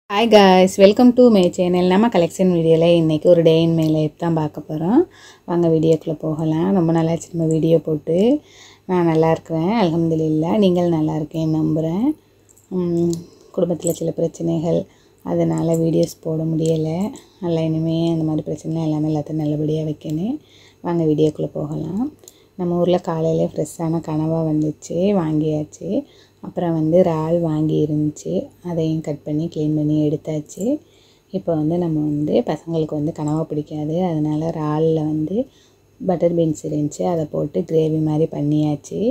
Hi guys, welcome to my channel. நம்ம collection வீடியோல இன்னைக்கு ஒரு டே இன் மை லைஃப் தான் பார்க்க போறோம். வாங்க வீடியோக்குள்ள போகலாம். ரொம்ப நாளாச்சு நம்ம வீடியோ போட்டு. நான் நல்லா இருக்கேன். அல்ஹம்துலில்லாஹ். நீங்கள் நல்லா இருக்கேன்னு நம்புறேன். குடும்பத்துல சில பிரச்சனைகள் அதனால வீடியோஸ் போட முடியல. நல்லா இனிமே அந்த மாதிரி பிரச்சனை எல்லாத்தையும் நல்லபடியா வைக்கணும். வாங்க வீடியோக்குள்ள போகலாம். நம்ம ஊர்ல காலையில ஃப்ரெஷ்ஷான கனவா வந்துச்சு, வாங்கியாச்சு. அப்புறம் இறால் வாங்கி இருந்துச்சு, அதையும் கட் பண்ணி க்ளீன் பண்ணி எடுத்தாச்சு. இப்போ நம்ம பசங்களுக்கு கனவா பிடிக்காது, அதனால இறாலில் பட்டர் பீன்ஸ் இருந்துச்சு, அதை போட்டு கிரேவி மாதிரி பண்ணியாச்சு.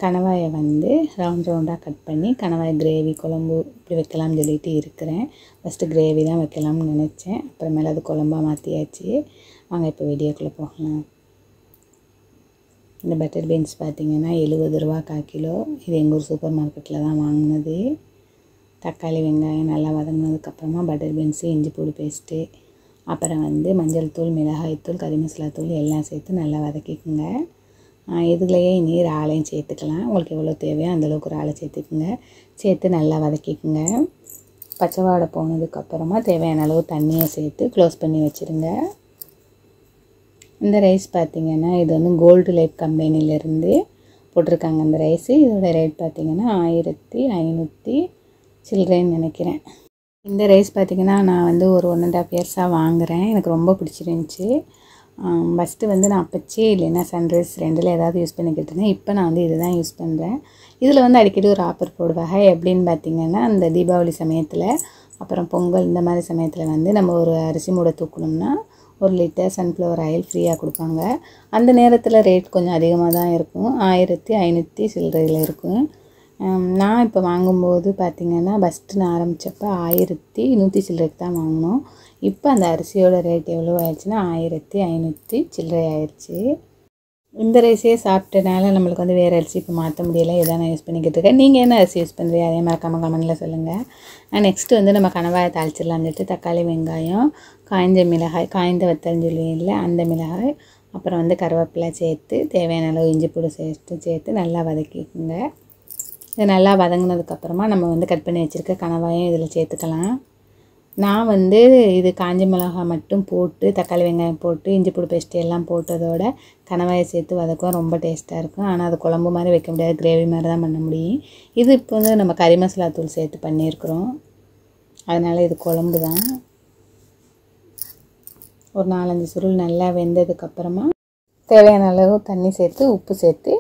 கனவாயை ரவுண்ட் ரவுண்டாக கட் பண்ணி கனவாய் கிரேவி குழம்பு இப்படி வைக்கலாம்னு சொல்லிட்டு இருக்கிறேன். ஃபஸ்ட்டு கிரேவி தான் வைக்கலாம்னு நினச்சேன், அப்புறமேல அது குழம்பா மாற்றியாச்சு. வாங்க இப்போ வீடியோக்குள்ளே போகலாம். இந்த பட்டர் பீன்ஸ் பார்த்திங்கன்னா 70 ரூபா 1/4 கிலோ. இது எங்கள் ஊர் சூப்பர் மார்க்கெட்டில் தான் வாங்கினது. தக்காளி வெங்காயம் நல்லா வதங்கினதுக்கப்புறமா பட்டர் பீன்ஸு, இஞ்சி பூண்டு பேஸ்ட்டு, அப்புறம் மஞ்சள் தூள், மிளகாய் தூள், கறி மசாலா தூள் எல்லாம் சேர்த்து நல்லா வதக்கிக்குங்க. இதுலேயே இனி இறாலையும் சேர்த்துக்கலாம். உங்களுக்கு எவ்வளோ தேவையோ அந்தளவுக்கு இறாலை சேர்த்துக்குங்க. சேர்த்து நல்லா வதக்கிக்குங்க. பச்சை வாடை போனதுக்கப்புறமா தேவையான அளவு தண்ணியை சேர்த்து க்ளோஸ் பண்ணி வச்சுருங்க. இந்த ரைஸ் பார்த்திங்கன்னா இது கோல்டு லைஃப் கம்பெனிலேருந்து போட்டிருக்காங்க இந்த ரைஸு. இதோட ரேட் பார்த்திங்கன்னா 1500 சில்லறைன்னு நினைக்கிறேன். இந்த ரைஸ் பார்த்திங்கன்னா நான் ஒரு 1.5 இயர்ஸாக வாங்குகிறேன். எனக்கு ரொம்ப பிடிச்சிருந்துச்சி. ஃபஸ்ட்டு நான் அப்பச்சி இல்லைன்னா சன்ரைஸ் ரெண்டில் ஏதாவது யூஸ் பண்ணிக்கிட்டு இருந்தேன். இப்போ நான் இது தான் யூஸ் பண்ணுறேன். இதில் அடிக்கடி ஒரு ஆஃபர் போடுவாங்க. எப்படின்னு பார்த்திங்கன்னா இந்த தீபாவளி சமயத்தில், அப்புறம் பொங்கல் இந்த மாதிரி சமயத்தில் நம்ம ஒரு அரிசி மூடை தூக்கணும்னா 1 லிட்டர் சன்ஃப்ளவர் ஆயில் ஃப்ரீயாக கொடுப்பாங்க. அந்த நேரத்தில் ரேட் கொஞ்சம் அதிகமாக தான் இருக்கும், 1500 சில்லறையில் இருக்கும். நான் இப்போ வாங்கும்போது பார்த்திங்கன்னா ஃபஸ்ட்டு நான் ஆரம்பித்தப்போ 1100 சில்லறைக்கு தான் வாங்கினோம். இப்போ அந்த அரிசியோட ரேட் எவ்வளோ ஆயிடுச்சுன்னா 1500 சில்லறை ஆயிடுச்சு. இந்த ரைஸே சாப்பிட்டனால நம்மளுக்கு வேறு அரிசி இப்போ மாற்ற முடியலை. இதான் நான் யூஸ் பண்ணிக்கிட்டு இருக்கேன். நீங்கள் என்ன அரிசி யூஸ் பண்ணுறீங்க அதே மறக்காமல் கமெண்ட்டில் சொல்லுங்கள். நெக்ஸ்ட்டு நம்ம கனவாயை தாளிச்சிடலாம்னு சொல்லிட்டு தக்காளி வெங்காயம், காய்ந்த மிளகாய், காய்ந்த வத்தல்னு சொல்லுவீங்கல்ல அந்த மிளகாய், அப்புறம் கருவேப்பிலை சேர்த்து தேவையான அளவு இஞ்சி பூண்டு சேர்த்து நல்லா வதக்கிக்குங்க. இது நல்லா வதங்கினதுக்கப்புறமா நம்ம கட் பண்ணி வச்சுருக்க கனவாயும் இதில் சேர்த்துக்கலாம். நான் இது காஞ்ச மிளகாய் மட்டும் போட்டு தக்காளி வெங்காயம் போட்டு இஞ்சி பூண்டு பேஸ்ட்டு எல்லாம் போட்டதோட கனவாயை சேர்த்து வதக்குவோம். ரொம்ப டேஸ்ட்டாக இருக்கும். ஆனால் அது குழம்பு மாதிரி வைக்க முடியாது, கிரேவி மாதிரி தான் பண்ண முடியும். இது இப்போ நம்ம கறி மசாலா தூள் சேர்த்து பண்ணியிருக்கிறோம், அதனால் இது குழம்பு தான். ஒரு 4-5 சுருள் நல்லா வெந்ததுக்கப்புறமா தேவையான அளவு தண்ணி சேர்த்து உப்பு சேர்த்து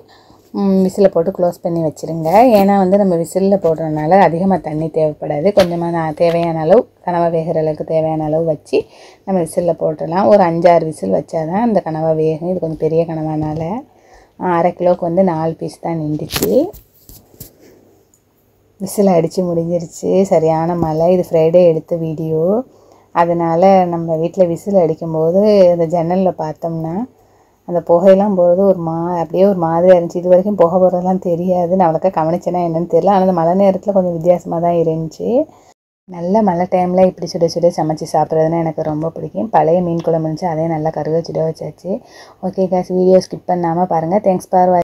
விசிலில் போட்டு க்ளோஸ் பண்ணி வச்சுருங்க. ஏன்னா நம்ம விசிலில் போடுறதுனால அதிகமாக தண்ணி தேவைப்படாது. கொஞ்சமாக தேவையான அளவு கனவா வேகிற அளவுக்கு தேவையான அளவு வச்சு நம்ம விசிலில் போட்டுடலாம். ஒரு 5-6 விசில் வச்சா தான் அந்த கனவா வேகும். இது கொஞ்சம் பெரிய கனவானால 1/2 கிலோவுக்கு 4 பீஸ் தான் நின்றுச்சு. விசில் அடித்து முடிஞ்சிருச்சு. சரியான மழை. இது ஃப்ரைடே எடுத்த வீடியோ, அதனால் நம்ம வீட்டில் விசில் அடிக்கும்போது அந்த ஜன்னலில் பார்த்தோம்னா அந்த புகையெல்லாம் போகிறது அப்படியே ஒரு மாதிரியாக இருந்துச்சு. இது வரைக்கும் புகை போகிறதெல்லாம் தெரியாது. நான் அவ்வளோக்கா கவனிச்சேன்னா என்னென்னு தெரியல. ஆனால் அந்த மழை நேரத்தில் கொஞ்சம் வித்தியாசமாக தான் இருந்துச்சு. நல்ல மழை டைமில் இப்படி சுட சுட சமைச்சு சாப்பிட்றதுன்னா எனக்கு ரொம்ப பிடிக்கும். பழைய மீன் குழம்பு இருந்துச்சு, அதையும் நல்லா கருக சுட வச்சாச்சு. ஓகே காய்ஸ், வீடியோ ஸ்கிப் பண்ணாமல் பாருங்கள். தேங்க்ஸ் ஃபார் வாட்சிங்.